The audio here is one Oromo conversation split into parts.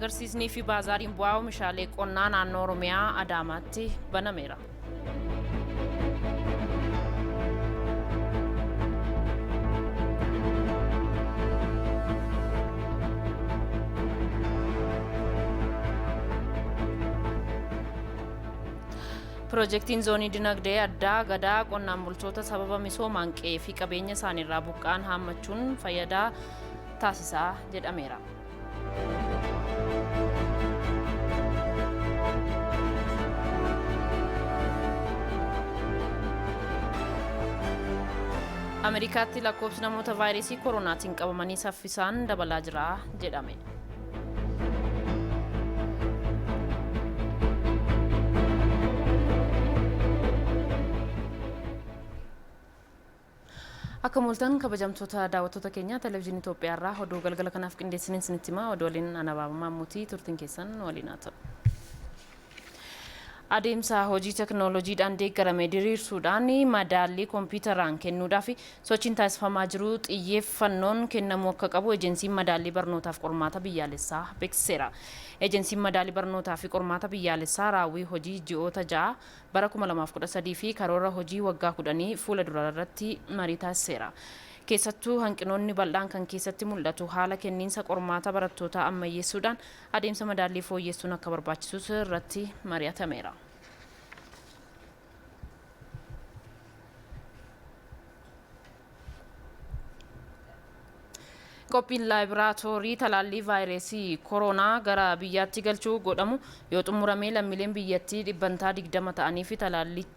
agarsiisnii fi baazaariin bu'aa oomishaalee qonnaa naannoo Oromiyaa Adaamaatti banameera. Piroojeektiin zoonii dinagdee addaa gadaa qonnaan bultoota sababa misoomaan qe'ee fi qabeenya isaaniirraa buqqaan haammachuun fayyadaa taasisaa jedhameera. Ameerikaatti lakkoofsi namoota vaayirasii koronaatiin qabamanii saffisaan dabalaa jira jedhame. Akka mul'atan kabajamtoota daawwattoota keenya televezyiinii Itoophiyaa irraa oduu galgala kanaaf qindeessiniin isinitti himaa oduu waliin Anabaaba Maamuutii turtiin keessan waliin haa ta'u. Adeemsa hojii teknooloojiidhaan deeggarame diriirsuudhaan madaallii kompiitaraan kennuudhaaf sochiin taasifamaa jiru xiyyeeffannoon kennamuu akka qabu ejensiin madaallii barnootaaf qormaata biyyaalessaa beeksiseera. Ejensiin madaallii barnootaa fi qormaata biyyaalessaa raawwii hojii ji'oota 6 bara 2013 fi karoora hojii waggaa 10 fuula dura irratti marii taasiseera. Keessattuu hanqinoonni bal'aan kan keessatti mul'atu haala kenniinsa qormaata barattootaa ammayyeessuudhaan adeemsa madaallii fooyyessuun akka barbaachisus irratti mari'atameera. Qophiin laaboraatoorii talaallii vaayirasii koronaa gara biyyaatti galchuu godhamu yoo xumuramee lammiileen biyyattii 20% ta'anii fi talaallii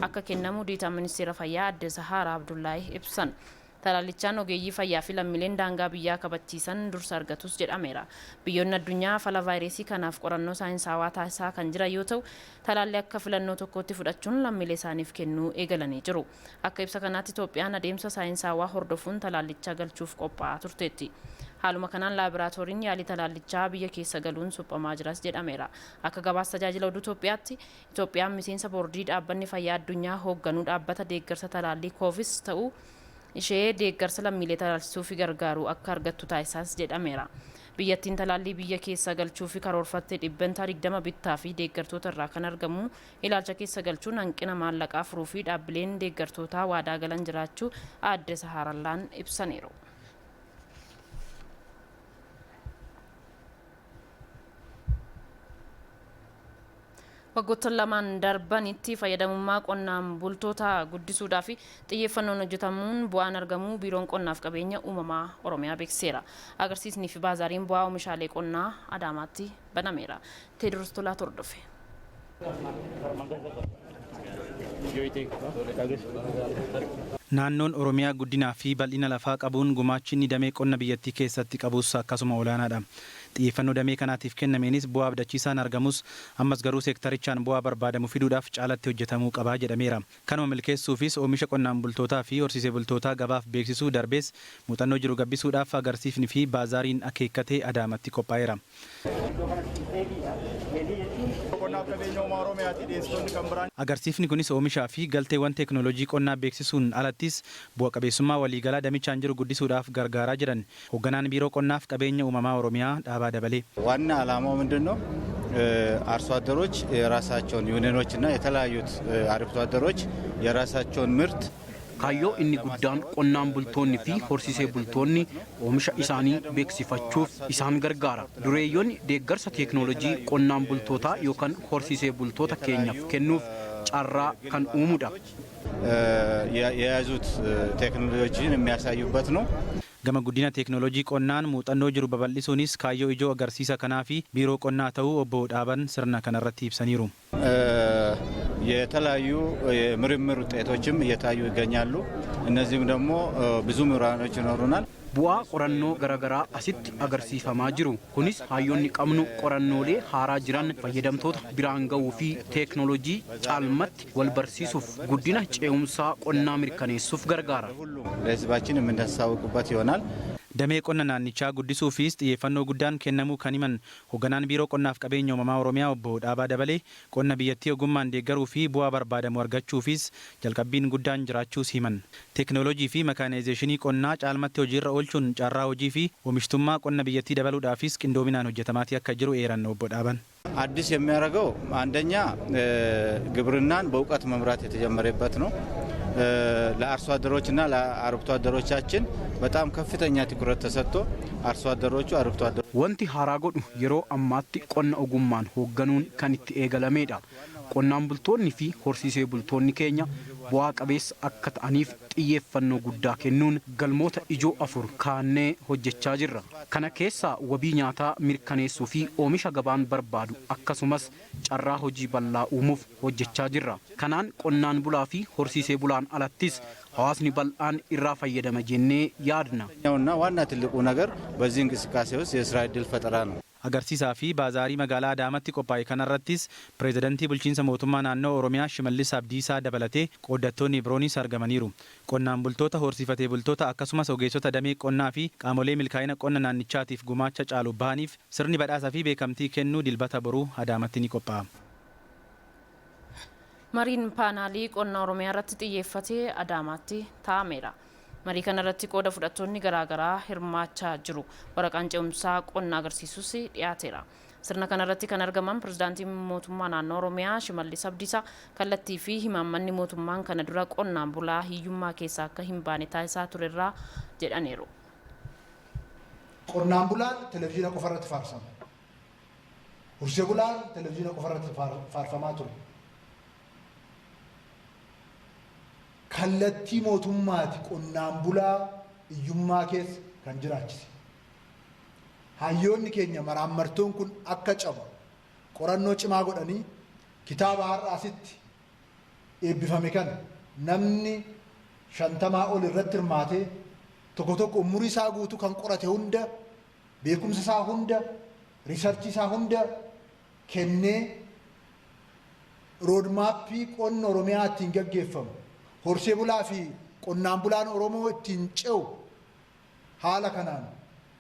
akka kennamu diitaa ministeera fayyaa Adde Zaharaa Abdullaahi ibsan. Talaallichaan ogeeyyii fayyaa fi lammiileen daangaa biyyaa kabachiisan dursa argatus jedhameera. Biyyoonni addunyaa fala vaayirasii kanaaf qorannoo saayinsaawaa taasisaa kan jiran yoo ta'u, talaallii akka filannoo tokkotti fudhachuun lammiilee isaaniif kennuu eegalanii jiru. Akka ibsa kanaatti Itoophiyaan adeemsa saayinsaawaa hordofuun talaallichaa galchuuf qophaa'aa turteetti. Haaluma kanaan laaboraatooriin yaalii talaallichaa biyya keessa galuun suphamaa jiras jedhameera. Akka gabaasa tajaajila oduu Itoophiyaatti, Itoophiyaan miseensa boordii dhaabbanni fayyaa addunyaa hoogganuu dhaabbata deeggarsa talaallii koofis ta'uu ishee deeggarsa lammiilee talaalchisuu fi gargaaruu akka argattu taasisaas jedhameera. Biyyattiin talaallii biyya keessa galchuu fi karoorfattee 20 bittaa fi deeggartoota irraa kan argamu ilaalcha keessa galchuun hanqina maallaqaa furuu fi dhaabbileen deeggartootaa waadaa galan jiraachuu Adde Zaharaan ibsaniiru. Waggoottan lamaan darbanitti fayyadamummaa qonnaan bultoota guddisuudhaaf xiyyeeffannoon hojjetamuun bu'aan argamu biiroon qonnaaf qabeenya uumamaa Oromiyaa beeksiseera. Agarsiisnii fi baazaariin bu'aa oomishaalee qonnaa Adaamaatti banameera. Teediroos Tolaa hordofe. Naannoon Oromiyaa guddinaa fi bal'ina lafaa qabuun gumaachi damee qonna biyyattii keessatti qabus akkasuma olaanaadha. Xiyyeeffannoo damee kanaatiif kennameenis bu'aa abdachiisaan argamus ammas garuu seektarichaan bu'aa barbaadamu fiduudhaaf caalatti hojjetamuu qabaa jedhameera. Kanuma milkeessuufis oomisha qonnaan bultootaa fi horsiisee bultootaa gabaaf beeksisuu darbees muuxannoo jiru gabbisuudhaaf agarsiifni fi baazaariin akeekkatee Adaamatti qophaa'eera. Agarsiifni kunis oomishaa fi galteewwan teeknooloojii qonnaa beeksisuun alattis bu'a qabeessummaa waliigalaa damichaan jiru guddisuudhaaf gargaaraa jiran hoogganaan biiroo qonnaaf qabeenya uumamaa Oromiyaa dhaabaa dabalee ዋና ዓላማው ምንድነው? አርሶ አደሮች የራሳቸውን ዩኒዮኖችና የተለያዩት አርብቶ አደሮች የራሳቸውን ምርት Kaayyoo inni guddaan qonnaan bultoonni fi horsiisee bultoonni oomisha isaanii beeksifachuuf isaan gargaara. Dureeyyoonni deeggarsa teeknooloojii qonnaan bultootaa yookaan horsiisee bultoota keenyaaf kennuuf carraa kan uumudha. የያዙት ቴክኖሎጂን የሚያሳዩበት ነው። Gama guddina teeknooloojii qonnaan muuxannoo jiru babal'isuunis kaayyoo ijoo agarsiisa kanaa fi biiroo qonnaa ta'uu obbo Dhaaban sirna kanarratti ibsaniiru. የተለያዩ የምርምር ውጤቶችም እየታዩ ይገኛሉ። እነዚህም ደግሞ ብዙ ምሁራኖች ይኖሩናል። Bu'aa qorannoo garaagaraa asitti agarsiifamaa jiru. Kunis hayyoonni qabnu qorannoolee haaraa jiran fayyadamtoota biraan ga'uu fi teeknooloojii caalmatti wal barsiisuuf guddina ce'umsaa qonnaa mirkaneessuuf gargaara. ለህዝባችን የምናሳውቅበት ይሆናል። Damee qonna naannichaa guddisuufis xiyyeeffannoo guddaan kennamuu kan himan hoogganaan biiroo qonnaaf qabeenya uumamaa Oromiyaa obbo Dhaabaa Dabalee qonna biyyattii ogummaan deeggaruu fi bu'aa barbaadamu argachuufis jalqabbiin guddaan jiraachuus himan. Teekinooloojii fi makaanayizeeshinii qonnaa caalmatti hojiirra oolchuun carraa hojii fi oomishtummaa qonna biyyattii dabaluudhaafis qindoominaan hojjetamaatii akka jiru eeran obbo Dhaabaan. አዲስ የሚያደርገው አንደኛ ግብርናን በእውቀት መምራት የተጀመረበት ነው። ለአርሶ አደሮችና ለአርብቶ አደሮቻችን በጣም ከፍተኛ ትኩረት ተሰጥቶ አርሶ አደሮቹ አርብቶ አደሮቹ wanti haaraa godhu yeroo ammaatti qonna ogummaan hoogganuun kan itti eegalameedha. Qonnaan bultoonni fi horsiisee bultoonni keenya bu'aa qabeessa akka ta'aniif xiyyeeffannoo guddaa kennuun galmoota ijoo 4 kaannee hojjechaa jirra. Kana keessaa wabii nyaataa mirkaneessuu fi oomisha gabaan barbaadu akkasumas carraa hojii bal'aa uumuuf hojjechaa jirra. Kanaan qonnaan bulaa fi horsiisee bulaan alattis hawaasni bal'aan irraa fayyadama jennee yaadna. ዋና ትልቁ ነገር በዚህ እንቅስቃሴ ውስጥ የስራ ዕድል ፈጠራ ነው። Agarsiisaa fi baazaarii magaalaa Adaamaatti qophaa'e kanarrattis pireezidantii bulchiinsa mootummaa naannoo Oromiyaa Shimallis Abdiisaa dabalatee qooddattoonni biroonis argamaniiru. Qonnaan bultoota, horsiifatee bultoota akkasumas ogeessota damee qonnaa fi qaamolee milkaa'ina qonna naannichaatiif gumaacha caalu bahaniif sirni badhaasaa fi beekamtii kennuu dilbata boruu Adaamatti ni qophaa'a. Mariin paanaalii qonna Oromiyaa irratti xiyyeeffatee Adaamaatti taa'ameera. Marii kanarratti qooda fudhattoonni garaagaraa hirmaachaa jiru. Waraqaan ce'umsaa qonna agarsiisus dhiyaateera. Sirna kanarratti kan argaman pirezidaantiin mootummaa naannoo Oromiyaa Shimallis Abdiisaa kallattii fi himaammanni mootummaan kana dura qonnaan bulaa hiyyummaa keessaa akka hin baane taasisaa turerraa jedhaniiru. Qonnaan bulaan televezyiina qofarratti faarsama. Horsiisee bulaan televezyiina qofarratti faarfamaa ture. Kallattii mootummaati qonnaan bulaa hiyyummaa keessa kan jiraachise. Hayyoonni keenya maraammartoon kun akka cabu qorannoo cimaa godhanii kitaaba har'aasitti eebbifame kana namni 50 ol irratti hirmaatee tokko tokko umurii isaa guutuu kan qorate hunda beekumsa isaa hunda riisarchii isaa hunda kennee roodmaappii qonna Oromiyaa ittiin gaggeeffamu horsiisee bulaa fi qonnaan bulaan Oromoo ittiin ce'u haala kanaan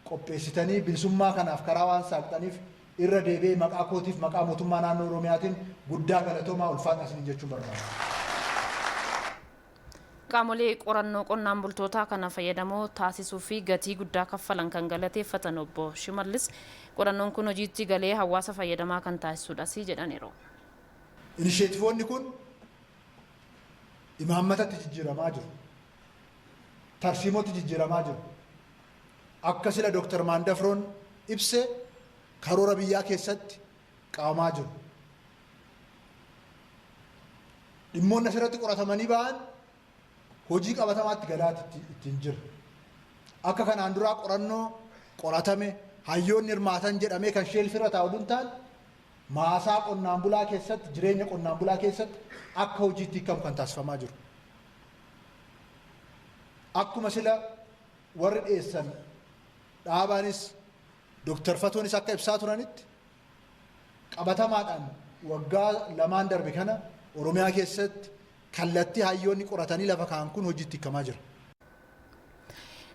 qopheessitanii bilisummaa kanaaf karaa waan saaqxaniif irra deebi'ee maqaa kootiif maqaa mootummaa naannoo Oromiyaatiin guddaa galatoomaa ulfaadha isin jechuun barbaada. Qaamolee qorannoo qonnaan bultootaa kana fayyadamoo taasisuu fi gatii guddaa kaffalan kan galateeffatan obbo Shimallis qorannoon kun hojiitti galee hawaasa fayyadamaa kan taasisudha jedhaniiru. Inisheetivoonni kun imaammatatti jijjiiramaa jiru. Tarsiimootti jijjiiramaa jiru. Akka sila Dr. Maandafroon ibse karoora biyyaa keessatti qabamaa jiru. Dhimmoonni asirratti qoratamanii ba'an hojii qabatamaatti galaatti ittiin jira. Akka kanaan duraa qorannoo qoratame hayyoonni hirmaatan jedhamee kan sheelfirra taa'u duntaan maasaa qonnaan bulaa keessatti jireenya qonnaan bulaa keessatti akka hojiitti hiikamu kan taasifamaa jiru. Akkuma sila warri dhiyeessan dhaabaanis Dr. Fatoonis akka ibsaa turanitti qabatamaadhaan waggaa lamaan darbe kana Oromiyaa keessatti kallattii hayyoonni qoratanii lafa kaa'an kun hojiitti hiikamaa jira.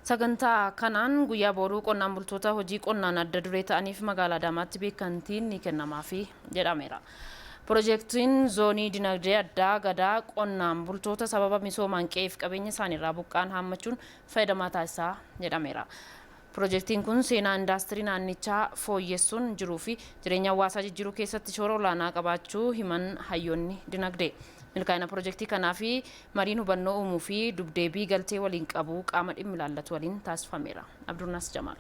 Sagantaa kanaan guyyaa booruu qonnaan bultoota hojii qonnaan adda duree ta'aniif magaalaa Adaamaatti beekamtiin ni kennamaafi jedhameera. Piroojeektiin zoonii dinagdee addaa gadaa qonnaan bultoota sababa misoomaan qe'ee fi qabeenya isaaniirraa buqqaan haammachuun fayyadamaa taasisaa jedhameera. Piroojeektiin kun seenaa indaastirii naannichaa fooyyessuun jiruu fi jireenya hawaasaa jijjiiruu keessatti shoora olaanaa qabaachuu himan hayyoonni dinagdee. Milkaa'ina piroojeektii kanaa fi mariin hubannoo uumuu fi dubdeebii galtee waliin qabu qaama dhimmi ilaallatu waliin taasifameera. Abdurnaas Jamaal.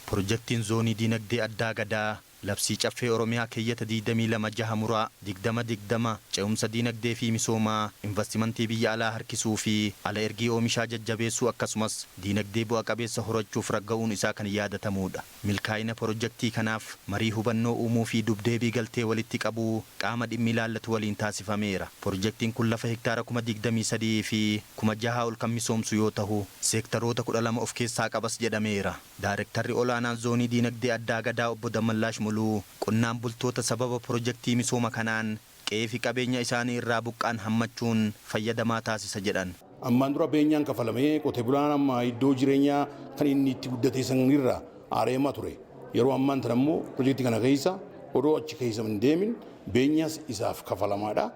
Piroojeektiin zoonii dinagdee addaa gadaa labsii caffee Oromiyaa keeyyata 22 muraa 2020 ce'umsa dinagdee fi misoomaa investimentii biyya alaa harkisuu fi ala ergii oomishaa jajjabeessuu akkasumas dinagdee bu'a qabeessa horachuuf ragga'uun isaa kan yaadatamudha. Milkaa'ina piroojeektii kanaaf marii hubannoo uumuu fi dubdeebii galtee walitti qabuu qaama dhimmi ilaallatu waliin taasifameera. Piroojeektiin kun lafa hektaara 23 fi 6,000 ol kan misoomsu yoo ta'u seektaroota 12 of keessaa qabas jedhameera. Daarektarri olaanaan zoonii dinagdee addaa gadaa obbo Dammallaash qonnaan bultoota sababa piroojeektii misooma kanaan qe'ee fi qabeenya isaanii irraa buqqaan hammachuun fayyadamaa taasisa jedhan. Ammaan dura beenyaan kafalamee qotee bulaan amma iddoo jireenyaa kan inni itti guddate sanirraa areemaa ture. Yeroo ammaan tana immoo pirojektii kana keessa odoo achi keessa hin deemin beenyaas isaaf kafalamaadha.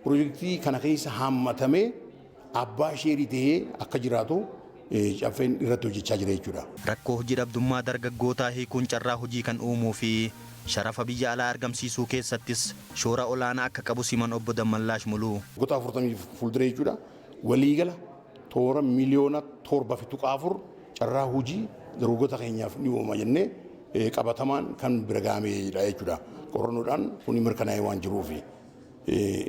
Pirojektii kana keessa hammatamee abbaa sheerii ta'ee akka jiraatu caffeen irratti hojjechaa jira jechuudha. Rakkoo hojii dhabdummaa dargaggootaa hiikuun carraa hojii kan uumuu fi sharafa biyya alaa argamsiisuu keessattis shoora olaanaa akka qabu siman obbo Dammallaash Muluu. Goota 40 fuulduree jechuudha. Waliigala toora miliyoona 7.4 carraa hojii dargaggoota keenyaaf ni uuma jennee qabatamaan kan bira gahamedha jechuudha. Qorannoodhaan kuni mirkanaa'ee waan jiruufi.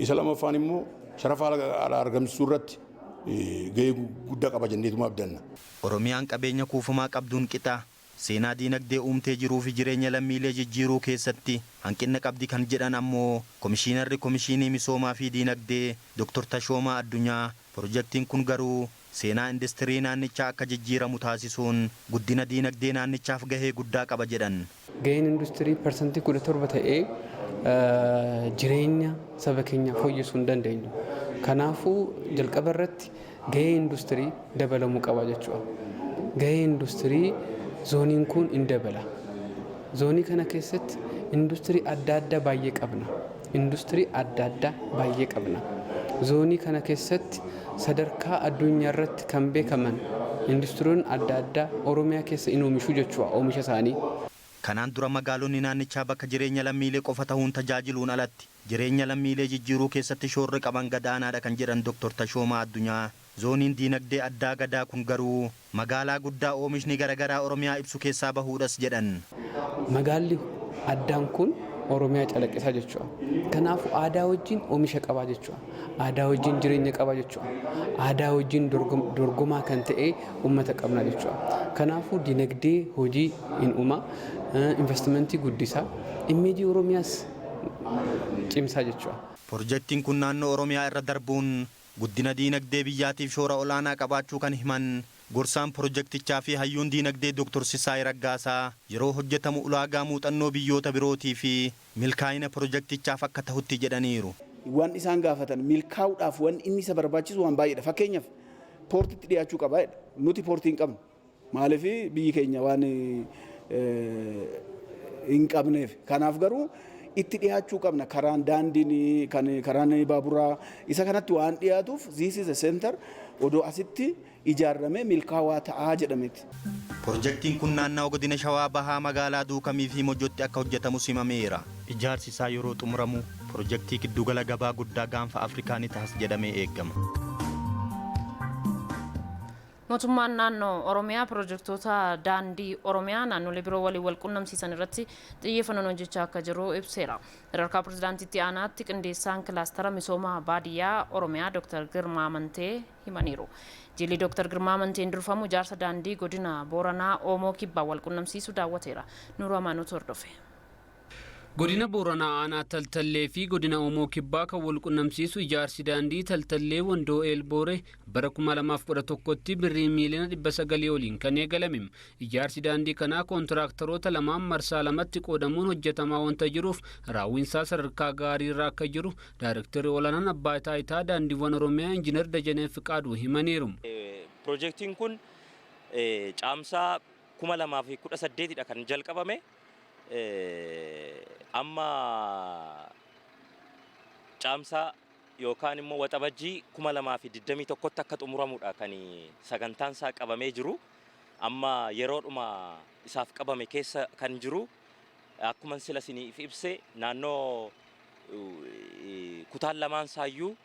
Isa lamaffaan immoo sharafa alaa argamsiisuu irratti gahee guddaa qaba jenneetuma abdanna. Oromiyaan qabeenya kuufamaa qabduun qixa seenaa diinagdee uumtee jiruu fi jireenya lammiilee jijjiiruu keessatti hanqina qabdi kan jedhan ammoo komishiinarri komishinii misoomaa fi diinagdee Dr. Tashoomaa Addunyaa pirojektiin kun garuu seenaa industirii naannichaa akka jijjiiramu taasisuun guddina diinagdee naannichaaf gahee guddaa qaba jedhan. Gaheen industirii parsantii 17 ta'ee jireenya saba keenya fooyyessuu hin dandeenyu. Kanaafuu jalqaba irratti gahee industirii dabalamuu qaba jechuudha. Gahee industirii zooniin kun in dabala. Zoonii kana keessatti industirii adda addaa baay'ee qabna. Industirii adda addaa baay'ee qabna. Zoonii kana keessatti sadarkaa addunyaa irratti kan beekaman industiriin adda addaa Oromiyaa keessa in oomishu jechuudha oomisha isaanii. Kanaan dura magaalonni naannichaa bakka jireenya lammiilee qofa ta'uun tajaajiluun alatti jireenya lammiilee jijjiiruu keessatti shoorri qaban gadaanaadha kan jedhan Dr. Tashoomaa Addunyaa. Zooniin diinagdee addaa gadaa kun garuu magaalaa guddaa oomishni garaagaraa Oromiyaa ibsu keessaa bahuudhas jedhan. Magaalli addaan kun Oromiyaa calaqqisaa jechuudha. Kanaafuu aadaa wajjin oomisha qabaa jechuudha. Aadaa wajjin jireenya qabaa jechuudha. Aadaa wajjin dorgomaa kan ta'e uummata qabna jechuudha. Kanaafuu diinagdee hojii in uuma, investimentii guddisaa, immeejii Oromiyaas cimsaa jechuudha. Pirojektiin kun naannoo Oromiyaa irra darbuun guddina diinagdee biyyaatiif shoora olaanaa qabaachuu kan himan gorsaan pirojektichaa fi hayyuun diinagdee Dr. Sisaay Raggaasaa yeroo hojjetamu ulaagaa muuxannoo biyyoota birootii fi milkaa'ina pirojektichaaf akka ta'utti jedhaniiru. Waan isaan gaafatan milkaa'uudhaaf waan inni isa barbaachisu waan baay'eedha. Fakkeenyaaf poortiitti dhiyaachuu qaba. Nuti poortii hin qabnu. Maaliif biyyi keenya waan hin qabneef. Kanaaf garuu itti dhiyaachuu qabna. Karaan daandiin karaan baaburaa isa kanatti waan dhiyaatuuf this is a center odoo asitti ijaarramee milkaa'aa ta'aa jedhameeti. Pirojektiin kun naannoo godina Shawaa Bahaa magaalaa Duukamii fi Mojotti akka hojjetamu simameera. Ijaarsi isaa yeroo xumuramu pirojektii giddugala gabaa guddaa gaanfa Afrikaa ni taasisa jedhamee eegama. Mootummaan naannoo Oromiyaa pirojektoota daandii Oromiyaa naannolee biroo waliin wal quunnamsiisan irratti xiyyeeffannoon hojjechaa akka jiru ibseera. Sadarkaa pirezidaantiitti aanaatti qindeessaan kilaastara misooma baadiyyaa Oromiyaa Dr. Girmaa Amantee himaniiru. Jilli Dr. Girmaa Amanteen durfamu ijaarsa daandii godina Booranaa Oomoo Kibbaa wal quunnamsiisuu daawwateera. Nuuru Amaanuu hordofe. Godina Booranaa aanaa Taltallee fi godina Oomoo Kibbaa kan wal quunnamsiisu ijaarsi daandii Taltallee Wandoo Eelbooree bara 2011tti birrii miiliyoona 900 oliin kan eegalame. Ijaarsi daandii kanaa kontiraaktaroota lamaan marsaa lamatti qoodamuun hojjetamaa wanta jiruuf raawwiinsaa sadarkaa gaarii irra akka jiru Daayirektarri olaanaan abbaa taayitaa daandiiwwan Oromiyaa Injiinar Dajanee Fiqaaduu himaniiru. Pirojektiin kun caamsaa 2018dha kan jalqabame. Amma caamsaa yookaan immoo waxabajjii 2021tti akka xumuramudha kan sagantaan isaa qabamee jiru. Amma yeroodhuma isaaf qabame keessa kan jiru akkuma sila isiniif ibse naannoo kutaan lamaan saayyuu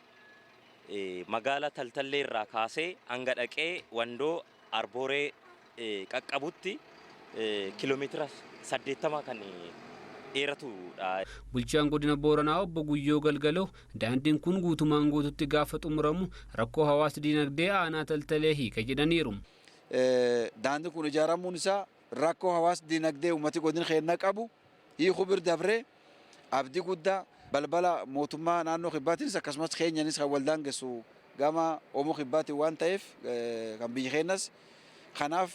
magaala Taltallee irraa kaasee hanga dhaqee Wandoo Arbooree qaqqabutti kiiloomeetira 80 kan dheeratudha. Bulchaan godina Booranaa obbo Guyyoo Galgaloo daandiin kun guutumaan guututti gaafa xumuramu rakkoo hawaasa diinagdee aanaa Taltalee hiika jedhaniiru. Daandiin kun ijaaramuun isaa rakkoo hawaasa diinagdee uummati godina keenya qabu hiikuu bira dabree abdii guddaa balbala mootummaa naannoo Kibbaatiinis akkasumas keenyanis kan wal daangessu gama Oomoo Kibbaatiin waan ta'eef kan biyya keenyas kanaaf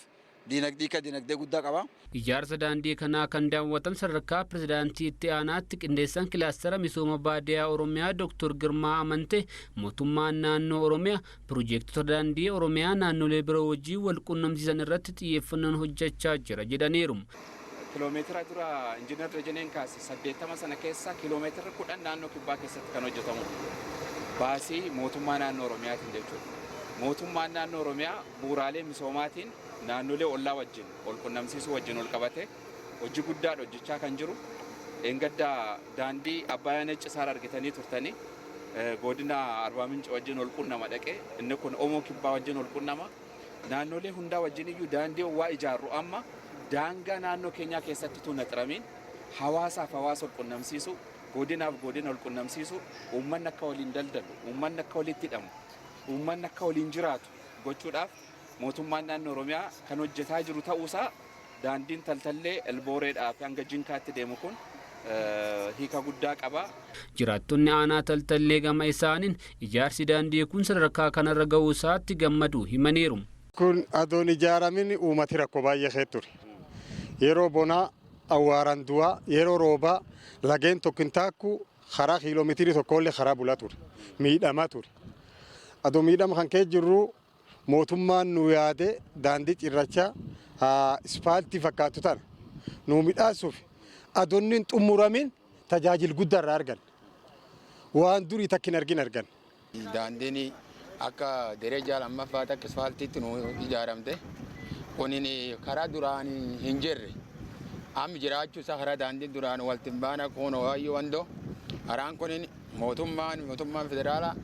dinagdee guddaa qaba. Ijaarsa daandii kanaa kan daawwatan sadarkaa pirezidaantii itti aanaatti qindeessan kilaastara misooma baadiyaa Oromiyaa Dr. Girmaa Amante mootummaan naannoo Oromiyaa piroojeektota daandii Oromiyaa naannolee biroo wajjin wal quunnamsiisan irratti xiyyeeffannoon hojjechaa jira jedhaniiru. Kiiloomeetira dura injiinar Dajaneen kaase 80 sana keessa kiiloomeetira 10 naannoo kibbaa keessatti kan hojjetamudha. Baasii mootummaa naannoo Oromiyaatiin jechuudha. Mootummaan naannoo Oromiyaa bu'uuraalee misoomaatiin naannolee ollaa wajjin wal quunnamsiisuu wajjin wal qabate hojii guddaa hojjechaa kan jiru. Engaddaa daandii Abbayyaa Neccisaar argitanii turtanii godina Arbaa Minci wajjin wal quunnama dhaqee inni kun Omoo Kibbaa wajjin wal quunnama. Naannolee hundaa wajjin iyyuu daandii waa ijaarru amma daangaa naannoo keenyaa keessatti tun naxiramiin hawaasaaf hawaasa wal quunnamsiisu godinaaf godina wal quunnamsiisu uummanni akka waliin daldalu uummanni akka walitti hidhamu uummanni akka waliin jiraatu gochuudhaaf mootummaan naannoo Oromiyaa kan hojjetaa jiru ta'uusaa daandiin taltallee Elbooreedhaa fi hanga Jinkaatti deemu kun hiika guddaa qaba. Jiraattonni aanaa taltallee gama isaaniin ijaarsi daandii kun sadarkaa kanarra ga'uu isaatti gammadu himaniiru. Kun adoon ijaaramin uummati rakkoo baay'ee keessa ture. Yeroo bonaa awwaaraan du'aa yeroo roobaa lageen tokkin taakku karaa kiiloomeetirii tokkollee karaa bulaa ture. Miidhamaa ture. Adoo miidhama kan keessa jirru mootummaan nu yaade daandii cirrachaa ispaaltii fakkaatu tana nu midhaasuuf adoonni xumuramin tajaajila guddaa irraa argan. Waan durii takkin argan. Daandiin akka derejaa lammaffaatti akka ispaaltiitti nu ijaaramte kunin karaa duraan hin jirre amma jiraachuu isaa karaa daandii duraan waltiin baana kun waayyo wandoo karaan kunin mootummaan federaalaa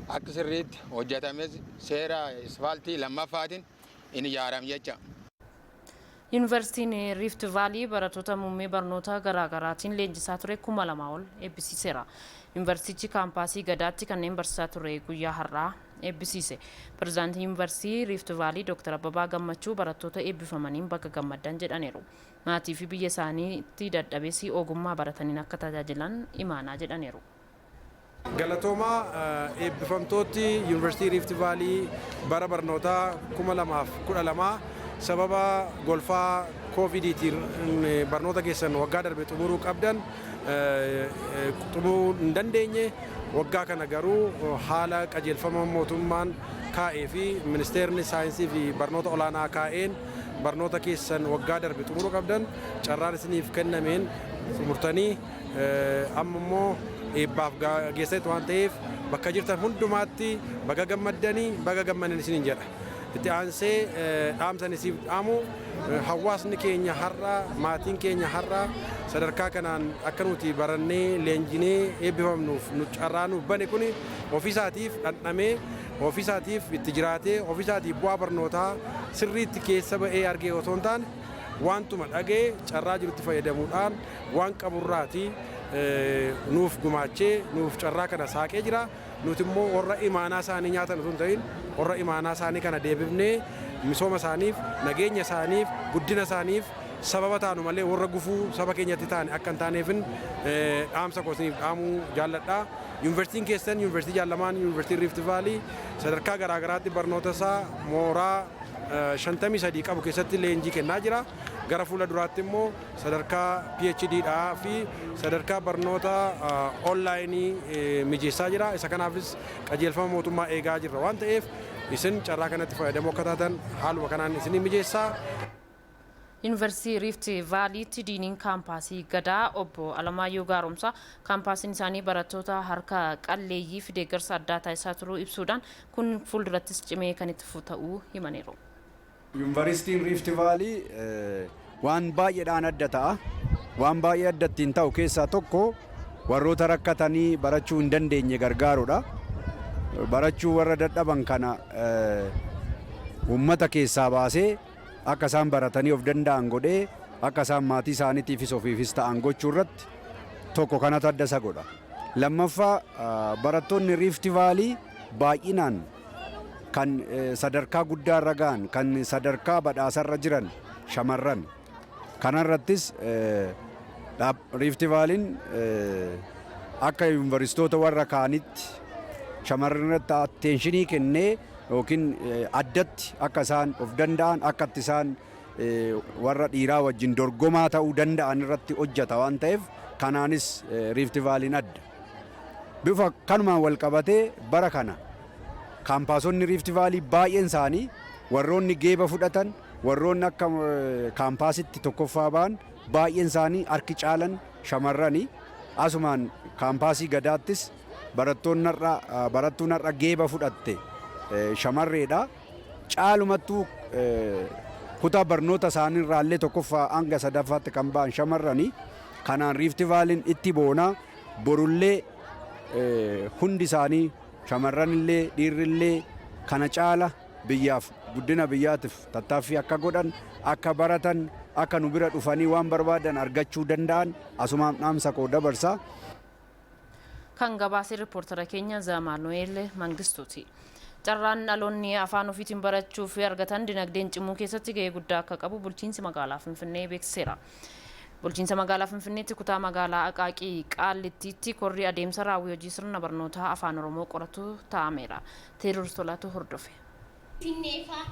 akka sirriitti hojjetame seera ispaaltii lammaffaatiin in ijaaram jecha. Yuunivarsiitiin Rift Vaalii barattoota muummee barnoota garaagaraatiin leenjisaa ture 2,000 ol eebbisiiseera. Yuunivarsiitichi kaampaasii gadaatti kanneen barsiisaa ture guyyaa har'aa eebbisiise. Pirezidaantiin Yuunivarsiitii Rift Vaalii Dr. Abbabaa Gammachuu barattoota eebbifamaniin bakka gammaddan jedhaniiru. Maatii fi biyya isaaniitti dadhabeessi ogummaa barataniin akka tajaajilan imaanaa jedhaniiru. Galatoomaa eebbifamtooti Yuunivarsiitii Rift Vaalii bara barnootaa 2012 sababa golfaa koovidiitiin barnoota keessan waggaa darbe xumuruu qabdan xumuruu hin dandeenye waggaa kana garuu haala qajeelfama mootummaan kaa'ee fi ministeerri saayinsii fi barnoota olaanaa kaa'een barnoota keessan waggaa darbe xumuruu qabdan carraan isiniif kennameen xumurtanii amma immoo eebbaaf geesseetu waan ta'eef bakka jirtan hundumaatti baga gammaddanii baga gammadan isiniin jedha. Itti aansee dhaamsan isiif dhaamu hawaasni keenya har'a maatiin keenya har'a sadarkaa kanaan akka nuti barannee leenjinee eebbifamnuuf nu carraa nuuf bane kun ofiisaatiif dhandhamee ofiisaatiif itti jiraatee ofiisaatiif bu'aa barnootaa sirriitti keessa ba'ee argee otoo hin taane waantuma dhagee carraa jirutti fayyadamuudhaan waan qaburraatii nuuf gumaachee nuuf carraa kana saaqee jira. Nuti immoo warra imaanaa isaanii nyaatan osoo hin ta'in warra imaanaa isaanii kana deebifnee misooma isaaniif nageenya isaaniif guddina isaaniif sababa taanu malee warra gufuu saba keenyatti taane akka hin taaneefin dhaamsa koosiniif dhaamuu jaalladha. Yuunivarsiitiin keessan yuunivarsiitii jaallamaan yuunivarsiitii Rift Vaalii sadarkaa garaagaraatti barnoota isaa mooraa 53 qabu keessatti leenjii kennaa jira. Gara fuula duraatti immoo sadarkaa PhDdhaa fi sadarkaa barnoota onlaayinii mijeessaa jira. Isa kanaafis qajeelfama mootummaa eegaa jirra waan ta'eef isin carraa kanatti fayyadamoo akka taatan haaluma kanaan isin mijeessaa. Yuunivarsiitii Rift Vaaliitti diiniin kaampaasii gadaa obbo Alamaayyoo Gaaromsaa kaampaasiin isaanii barattoota harka qalleeyyii fi deeggarsa addaa taasisaa turuu ibsuudhaan kun fuuldurattis cimee kan itti fufu ta'uu himaniiru. Yuunivarsiitiin Rift Vaalii waan baay'eedhaan adda ta'a. Waan baay'ee adda ittiin ta'u keessaa tokko warroota rakkatanii barachuu hin dandeenye gargaaruudha. Barachuu warra dadhaban kana uummata keessaa baasee akka isaan baratanii of danda'an godhee akka isaan maatii isaaniitiifis ofiifis ta'an gochuu irratti tokko kanatu adda isa godha. Lammaffaa barattoonni Rift Vaalii baay'inaan kan sadarkaa guddaa irra ga'an kan sadarkaa badhaasarra jiran shamarran kanarrattis Rift Vaaliin akka yuunivarsiitoota warra kaanitti shamarran irratti atteenshinii kennee yookiin addatti akka isaan of danda'an akka isaan warra dhiiraa wajjin dorgomaa ta'uu danda'an irratti hojjeta waan ta'eef kanaanis Rift Vaalliin adda. Bifa kanumaan wal qabatee bara kana kaampaasonni Rift Vaalii baay'een isaanii warroonni geeba fudhatan warroonni akka kaampaasitti tokkoffaa ba'an baay'een isaanii harki caalan shamarranii asumaan kaampaasii gadaattis barattuun har'a geeba fudhatte shamarreedha. Caalumattuu kutaa barnoota isaanii irraallee tokkoffaa hanga sadaffaatti kan ba'an shamarranii. Kanaan Rift Vaalliin itti boonaa borullee hundi isaanii shamarranillee dhiirrillee kana caala biyyaaf guddina biyyaatiif tattaaffii akka godhan akka baratan akka nu bira dhufanii waan barbaadan argachuu danda'an asumaan dhaamsa koo dabarsaa. Kan gabaasee riippoortara keenya Zaamaan No'eel Mangistuuti. Carraan dhaloonni afaan ofiitiin barachuu fi argatan dinagdeen cimuu keessatti gahee guddaa akka qabu bulchiinsi magaalaa Finfinnee beeksiseera. Bulchiinsa magaalaa Finfinneetti kutaa magaalaa Aqaaqii Qaallittiitti korri adeemsa raawwii hojii sirna barnootaa afaan Oromoo qoratu taa'ameera. Teeruus Tolaatu hordofe. Finneefaa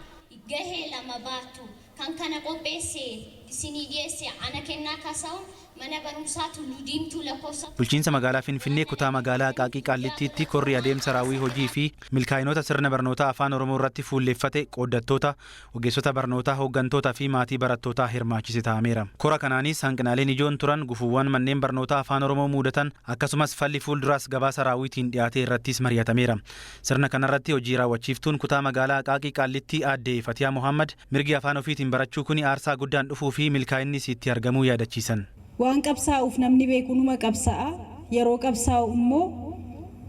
gahee lama baatu kan kana qopheessee isinii dhiyeesse ana kennaa kaasa'uun mana barumsaa Tulluu Diimtuu lakkoofsa. Bulchiinsa magaalaa Finfinnee kutaa magaalaa Aqaaqii Qaallittiitti korri adeemsa raawwii hojii fi milkaa'inoota sirna barnootaa afaan Oromoo irratti fuulleeffate qooddattoota, ogeessota barnootaa, hooggantootaa fi maatii barattootaa hirmaachise taa'ameera. Kora kanaanis hanqinaaleen ijoon turan gufuuwwan manneen barnootaa afaan Oromoo mudatan akkasumas falli fuulduraas gabaasa raawwiitiin dhiyaate irrattis mari'atameera. Sirna kanarratti hojii raawwachiiftuun kutaa magaalaa Aqaaqii Qaallittii aadde Fatiyaa Mohammad mirgi afaan ofiitiin barachuu kuni aarsaa guddaan dhufuu fi milkaa'innis itti argamuu yaadachiisan. Waan qabsaa'uuf namni beeku numa qabsaa'a. Yeroo qabsaa'u immoo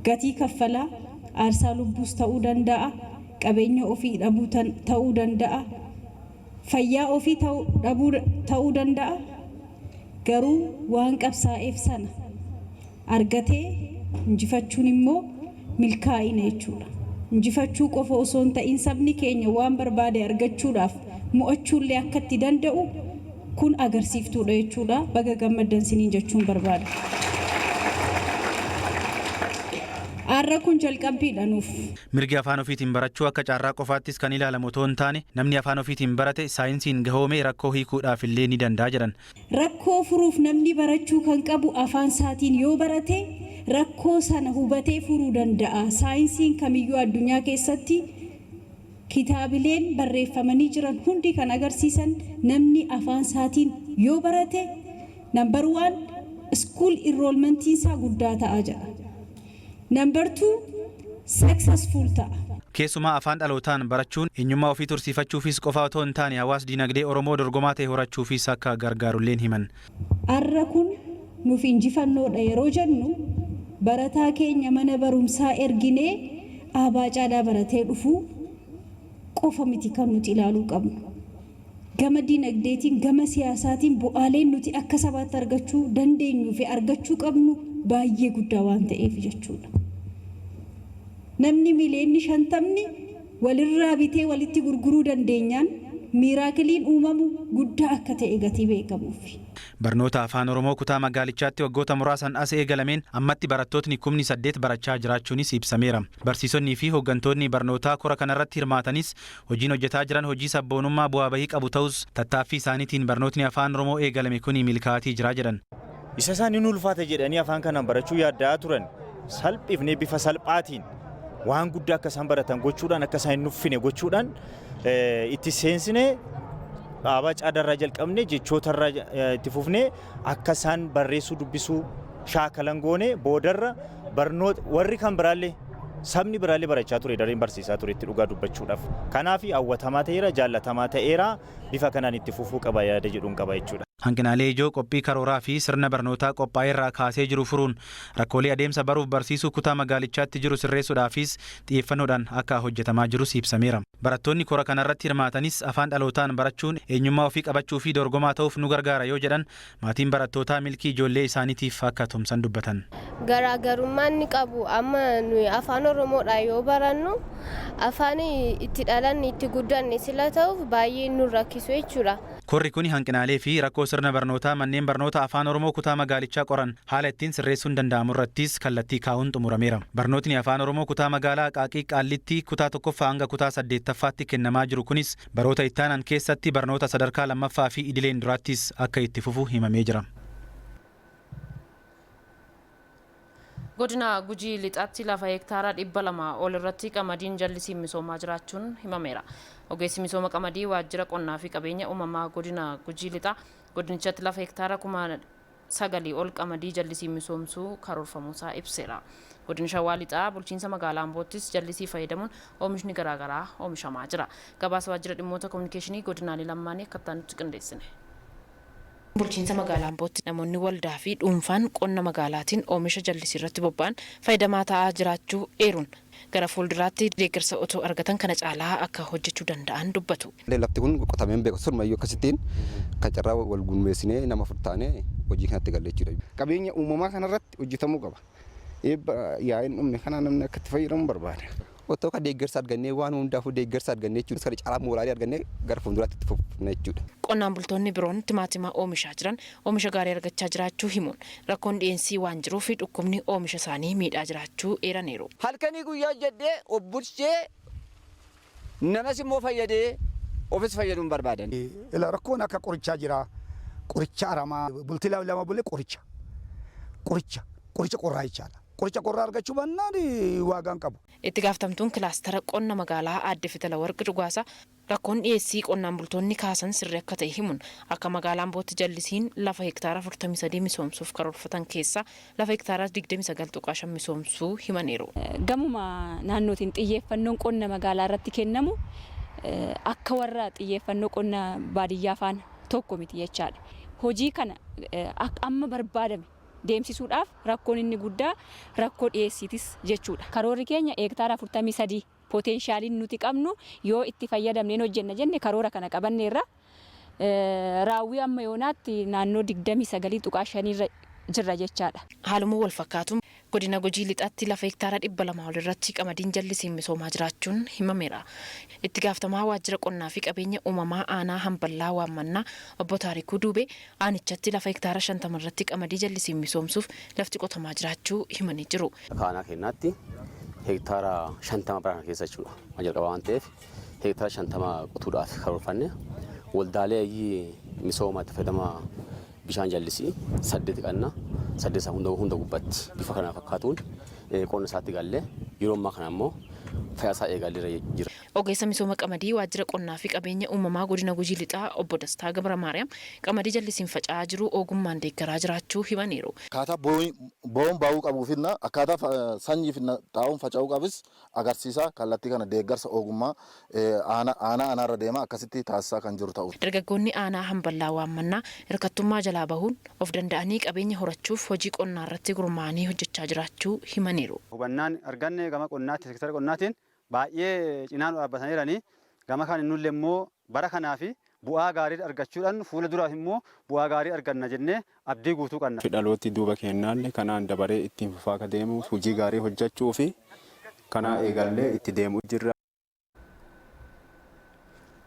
gatii kaffalaa aarsaa lubbuus ta'uu danda'a, qabeenya ofii dhabuu ta'uu danda'a, fayyaa ofii ta'uu danda'a. Garuu waan qabsaa'eef sana argatee injifachuun immoo milkaa'ina jechuudha. Injifachuu qofa osoo hin ta'in sabni keenya waan barbaade argachuudhaaf mo'achuullee akka itti danda'u kun agarsiiftuudha jechuudha. Baga gammaddan siniin jechuun barbaada. Har'a kun jalqabbiidha nuuf. Mirgi afaan ofiitiin barachuu akka carraa qofaattis kan ilaalamu otoo hin taane namni afaan ofiitiin barate saayinsiin gahoomee rakkoo hiikuudhaaf illee ni danda'a jedhan. Rakkoo furuuf namni barachuu kan qabu afaan isaatiin yoo barate rakkoo sana hubatee furuu danda'a. Saayinsiin kamiyyuu addunyaa keessatti kitaabileen barreeffamanii jiran hundi kan agarsiisan namni afaan isaatiin yoo barate number 1 school enrollment isaa guddaa ta'a jedha. Number 2 successful ta'a. Keessumaa afaan dhalootaan barachuun eenyummaa ofii tursiifachuufis qofa otoo hin taane hawaasa dinagdee Oromoo dorgomaa ta'e horachuufis akka gargaarulleen himan. Har'a kun nuuf injifannoodha yeroo jennu barataa keenya mana barumsaa erginee aabaa caalaa baratee dhufuu qofa miti kan nuti ilaaluu qabnu. Gama dinagdeetiin gama siyaasaatiin bu'aaleen nuti akka sabaatti argachuu dandeenyuu fi argachuu qabnu baay'ee guddaa waan ta'eef jechuudha. Namni miliyoonni 50 walirraa bitee walitti gurguruu dandeenyaan miiraakiliin uumamu guddaa akka ta'e gatii beekamuuf. Barnoota afaan Oromoo kutaa magaalichaatti waggoota muraasan as eegalameen ammatti barattootni 8,000 barachaa jiraachuunis ibsameera. Barsiisonnii fi hooggantoonni barnootaa kora kanarratti hirmaatanis hojiin hojjetaa jiran hojii sabboonummaa bu'aa bahii qabu ta'us tattaaffii isaaniitiin barnootni afaan Oromoo eegalame kuni milkaa'atii jira jedhan. Isa isaanii ulfaate jedhanii afaan kanaan barachuu yaaddaa turan salphifnee bifa salphaatiin waan guddaa akka isaan baratan gochuudhaan akka isaan hin nuffine gochuudhaan itti seensine dhaabaa caadarraa jalqabne jechootarraa itti fufne akka isaan barreessuu dubbisuu shaakalan goone boodarra barnoota warri kan biraallee sabni biraallee barachaa ture dareen barsiisaa ture itti dhugaa dubbachuudhaaf kanaaf hawwatamaa ta'eera jaallatamaa ta'eera bifa kanaan itti fufuu qaba yaada jedhuun qaba jechuudha. Hanqinaalee ijoo qophii karooraa fi sirna barnootaa qophaa'ee irraa kaasee jiru furuun rakkoolee adeemsa baruuf barsiisuu kutaa magaalichaatti jiru sirreessuudhaafis xiyyeeffannoodhaan akka hojjetamaa jirus ibsameera. Barattoonni kora kanarratti hirmaatanis afaan dhalootaan barachuun eenyummaa ofii qabachuu fi dorgomaa ta'uuf nu gargaara yoo jedhan maatiin barattootaa milkii ijoollee isaaniitiif akka tumsan dubbatan. Garaagarummaan ni qabu amma nuyi afaan Oromoodhaan yoo barannu afaan itti dhalanne itti guddanne sila ta'uuf baay'ee nu rakkisu jechuudha. Korri kun hanqinaalee fi rakkoo sirna barnootaa manneen barnoota afaan Oromoo kutaa magaalichaa qoran haala ittiin sirreessuun danda'amu irrattis kallattii kaa'uun xumurameera. Barnootni afaan Oromoo kutaa magaalaa Qaaqii Qaallitti kutaa 1ffaa hanga kutaa 8ffaatti kennamaa jiru kunis baroota ittaanan keessatti barnoota sadarkaa 2ffaa fi idileen duraattis akka itti fufu himamee jira. Godina Gujii lixaatti lafa hektaara 200 ol irratti qamadiin jallisiin misoomaa jiraachuun himameera. Ogeessi misooma qamadii waajjira qonnaa fi qabeenya uumamaa godina Gujii lixaa godinichatti lafa hektaara 9,000 ol qamadii jallisiin misoomsuu karoorfamuusaa ibseera. Godina Shawaa lixaa bulchiinsa magaalaa Amboottis jallisii fayyadamuun oomishni garaagaraa oomishamaa jira. Gabaasa waajjira dhimmoota kominikeeshinii godinaalee lamaanii akka nutti qindeessine. Bulchiinsa magaalaa Ambootti namoonni waldaa fi dhuunfaan qonna magaalaatiin oomisha jallisii irratti bobba'an fayyadamaa ta'aa jiraachuu eeruun gara fuulduraatti deeggarsa otoo argatan kana caalaa akka hojjechuu danda'an dubbatu. Lafti kun qotameen beeku surmayyuu akkasittiin kacarraa wal gurmeessinee nama furtaanee hojii kanatti galle jechuudha. Qabeenya uumamaa kanarratti hojjetamuu qaba. Yaa'in dhumne kana namni akka itti fayyadamu barbaada. Otoo ka deeggarsa argannee waan hundaafuu deeggarsa argannee jechuudha. Kana caalaa mooraalii argannee gara fuulduraatti itti fufna jechuudha. Qonnaan bultoonni biroon timaatima oomishaa jiran oomisha gaarii argachaa jiraachuu himuun rakkoon dhiyeensii waan jiruuf dhukkubni oomisha isaanii miidhaa jiraachuu eeraniiru. Halkanii guyyaa jedhee obbursee namas immoo fayyadee ofis fayyaduu barbaadan. Rakkoon akka qorichaa jira. Qoricha aramaa bultii lama bulee qoricha qorraa jechaadha. Qoricha qorraa argachuu bannaan waagaan qabu. Itti gaafatamtuun kilaastara qonna magaalaa Aadde Fitala Warqi Dhugaasaa rakkoon dhiyeessii qonnaan bultoonni kaasan sirrii akka ta'e himuun akka magaalaa Ambootti jallisiin lafa hektaara 43 misoomsuuf karoorfatan keessaa lafa hektaara 29.5 misoomsuu himaniiru. Gamuma naannootiin xiyyeeffannoon qonna magaalaa irratti kennamu akka warra xiyyeeffannoo qonna baadiyyaa faana tokko miti jechaadha. Hojii kana amma barbaadame deemsisuudhaaf rakkoon inni guddaa rakkoo dhiyeessiitis jechuudha. Karoorri keenya hektaara 43 potenshaaliin nuti qabnu yoo itti fayyadamneen hojjenna jenne karoora kana qabanneerra raawwii amma yoonaatti naannoo 29.5 jirra jechaadha. Haaluma wal fakkaatuun godina Gujii lixaatti lafa hektaara 200 ol irratti qamadiin jallisiin misoomaa jiraachuun himameera. Itti gaafatamaa waajjira qonnaa fi qabeenya uumamaa aanaa Hamballaa Waammannaa obbo Taarikuu Duubee aanichatti lafa hektaara 50 irratti qamadii jallisiin misoomsuuf lafti qotamaa jiraachuu himanii jiru. Aanaa keenyaatti hektaara 50 biraan keessa jechuudha. Jalqaba waan ta'eef hektaara 50 qotuudhaaf karoorfanne waldaalee misoomaatti fayyadamaa bishaan jallisii 8 qannaa 8 hunda gubbatti bifa kana fakkaatuun qonna isaatti galle yeroo ammaa kana immoo fayyasaa eegalee jira. Ogeessa misooma qamadii waajjira qonnaa fi qabeenya uumamaa godina Gujii lixaa obbo Dastaa Gabra Maariyaam qamadii jallisiin faca'aa jiru ogummaan deeggaraa jiraachuu himaniiru. Akkaataa bo'oon baa'uu qabuufinna akkaataa sanyiif xaa'uun faca'uu qabus agarsiisa kallattii kana deeggarsa ogummaa aanaa deema akkasitti taasisaa kan jiru ta'u. Dargaggoonni aanaa Hamballaa Waammannaa hirkattummaa jalaa bahuun of danda'anii qabeenya horachuuf hojii qonnaa irratti gurmaa'anii hojjechaa jiraachuu himaniiru. Hubannaan arganne gama qonnaatti sektara qonnaatiin baay'ee cinaan dhaabbataniiranii gama kan inni immoo bara kanaa fi bu'aa gaarii argachuudhaan fuula duraaf immoo bu'aa gaarii arganna jennee abdii guutuu qabna. Dhalooti duuba kennaalle kanaan dabaree ittiin fufaa akka deemu hojii gaarii hojjechuu fi kana eegallee itti deemuu jirra.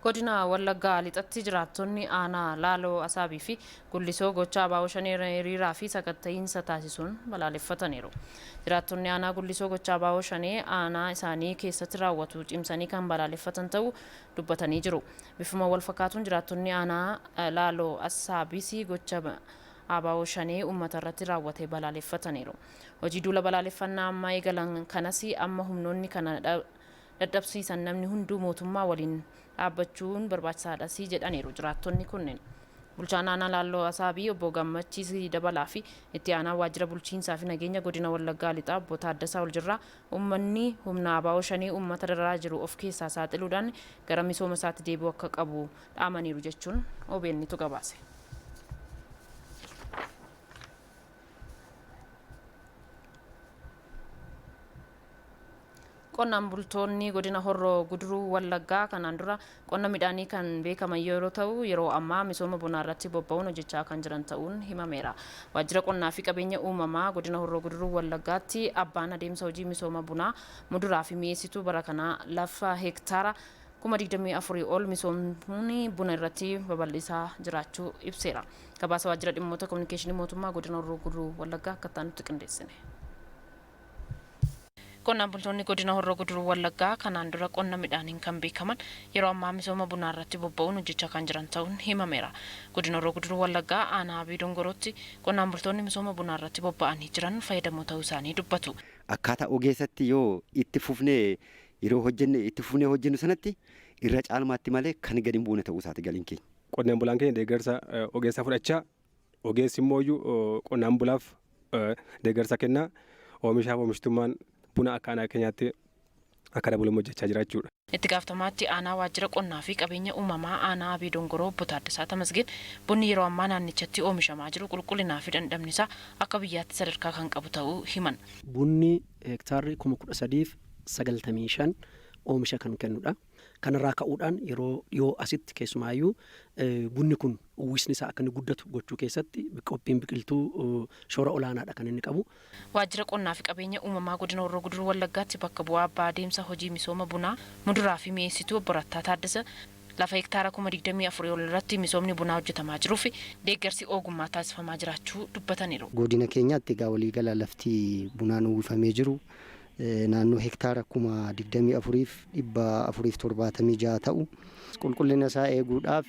Godina Wallaggaa lixatti jiraattonni aanaa Laaloo Asaabii fi Gullisoo gochaa abaaboo shanii hiriiraa fi sakatta'iinsa taasisuun balaaleffataniiru. Jiraattonni aanaa Gullisoo gochaa abaaboo shanii aanaa isaanii keessatti raawwatu cimsanii kan balaaleffatan ta'uu dubbatanii jiru. Bifuma wal fakkaatuun jiraattonni aanaa Laaloo Asaabiis gocha abaaboo shanii uummata irratti raawwate balaaleffataniiru. Hojii duula balaaleffannaa amma eegalan kanas amma humnoonni kana dadhabsiisan namni hunduu mootummaa waliin dhaabbachuun barbaachisaadha jedhaniiru jiraattonni kunneen. Bulchaan aanaa Laaloo Asaabii obbo Gammachiis Dabalaa fi itti aanaa waajjira bulchiinsaa fi nageenya godina Wallaggaa lixaa obbo Taaddasaa Oljirraa uummanni humna abaaboo shanii uummata dararaa jiru of keessaa saaxiluudhaan gara misooma isaatti deebi'uu akka qabu dhaamaniiru jechuun OBNtu gabaase. Qonnaan bultoonni godina Horroo Guduruu Wallaggaa kanaan dura qonna midhaanii kan beekaman yeroo ta'u yeroo ammaa misooma bunaa irratti bobba'uun hojjechaa kan jiran ta'uun himameera. Waajjira qonnaa fi qabeenya uumamaa godina Horroo Guduruu Wallaggaatti abbaan adeemsa hojii misooma bunaa muduraa fi mi'eessituu bara kanaa lafa hektaara 24,000 ol misoomni buna irratti babal'isaa jiraachuu ibseera. Gabaasa waajjira dhimmoota kominikeeshinii mootummaa godina Horroo Guduruu Wallaggaa akka nutti qindeessine. Qonnaan bultoonni godina Horroo Guduruu Wallaggaa kanaan dura qonna midhaaniin kan beekaman yeroo ammaa misooma bunaa irratti bobba'uun hojjechaa kan jiran ta'uun himameera. Godina Horroo Guduruu Wallaggaa aanaa Abii Dongorootti qonnaan bultoonni misooma bunaa irratti bobba'anii jiran fayyadamoo ta'uu isaanii dubbatu. Akkaataa ogeessatti yoo itti fufnee yeroo hojjennu sanatti irra caalmaatti malee kan gadi hin buune ta'uu isaati galiin keenya. Qonnaan bulaan keenya deeggarsa ogeessaa fudhachaa ogeessi immoo qonnaan bulaaf deeggarsa kennaa oomishaaf oomishtummaan buna akka aanaa keenyaatti akka dabaluun hojjechaa jira jechuudha. Itti gaafatamaa aanaa waajjira qonnaa fi qabeenya uumamaa aanaa Abii Dongoroo obbo Taaddasaa Tamasgeen bunni yeroo ammaa naannichatti oomishamaa jiru qulqullinaa fi dhandhamni isaa akka biyyaatti sadarkaa kan qabu ta'uu himan. Bunni hektaarri 1395 oomisha kan kennudha. Kanarraa ka'uudhaan yeroo dhiyoo asitti keessumaayyuu bunni kun uwwisni isaa akka inni guddatu gochuu keessatti qophiin biqiltuu shoora olaanaadha kan inni qabu. Waajjira qonnaa fi qabeenya uumamaa godina Horroo Guduruu Wallaggaatti bakka bu'aa abbaa adeemsa hojii misooma bunaa muduraa fi mi'eessituu obbo Rattaa Taaddasa lafa hektaara 24,000 ol irratti misoomni bunaa hojjetamaa jiruu fi deeggarsi ogummaa taasifamaa jiraachuu dubbataniiru. Godina keenyaatti egaa waliigala lafti bunaan uwwifamee jiru naannoo hektaara 24,476 ta'u qulqullina isaa eeguudhaaf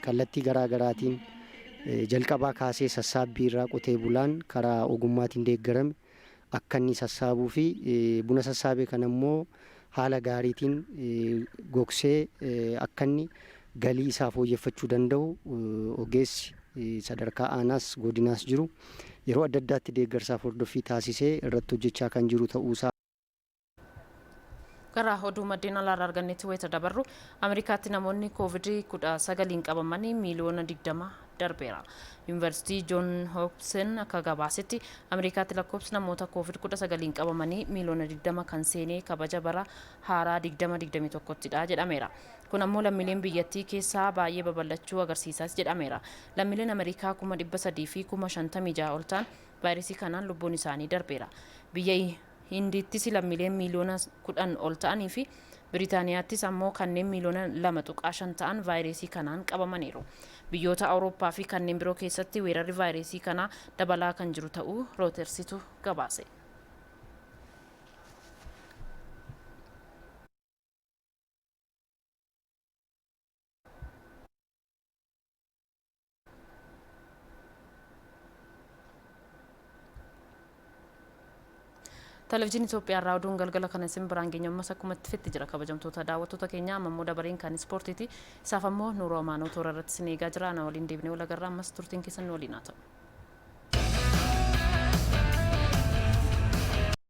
kallattii garaagaraatiin jalqabaa kaasee sassaabbii irraa qotee bulaan karaa ogummaatiin deeggarame akka inni sassaabuu fi buna sassaabee kana immoo haala gaariitiin gogsee akka inni galii isaa fooyyeffachuu danda'u ogeessi sadarkaa aanaas godinaas jiru yeroo adda addaatti deeggarsaaf hordoffii taasisee irratti hojjechaa kan jiru ta'uusaa. Gara oduu maddeen alaarraa argannetti wayita dabarru Ameerikaatti namoonni COVID-19 qabamanii miiliyoona 20 darbeera. Yuunivarsiitii Joon Hopkins akka gabaasetti Ameerikaatti lakkoofsi namoota COVID-19 qabamanii miiliyoona 20 kan seenee kabaja bara haaraa 2021ttidha jedhameera. Kun ammoo lammiileen biyyattii keessaa baay'ee babal'achuu agarsiisaas jedhameera. Lammiileen Ameerikaa 300,000 fi 56,000 ol ta'an vaayirasii kanaan lubbuun isaanii darbeera. Biyya Hindiittis lammiileen miiliyoona 10 ol ta'anii fi Biriitaaniyaattis ammoo kanneen miiliyoona 2.5 ta'an vaayirasii kanaan qabamaniiru. Biyyoota Awurooppaa fi kanneen biroo keessatti weerarri vaayirasii kanaa dabalaa kan jiru ta'uu Rootersitu gabaase. Televiziyoon Itoophiyaa irraa oduun galgala kana isin biraan geenya ammas akkuma itti fitti jira kabajamtoota daawwattoota keenya ammoo dabareen kan ispoortiiti isaaf ammoo Nuuroo Amaanoo toora irratti isin eegaa jira ana waliin deebinee wal agarra ammas turtiin keessan waliin haa ta'u.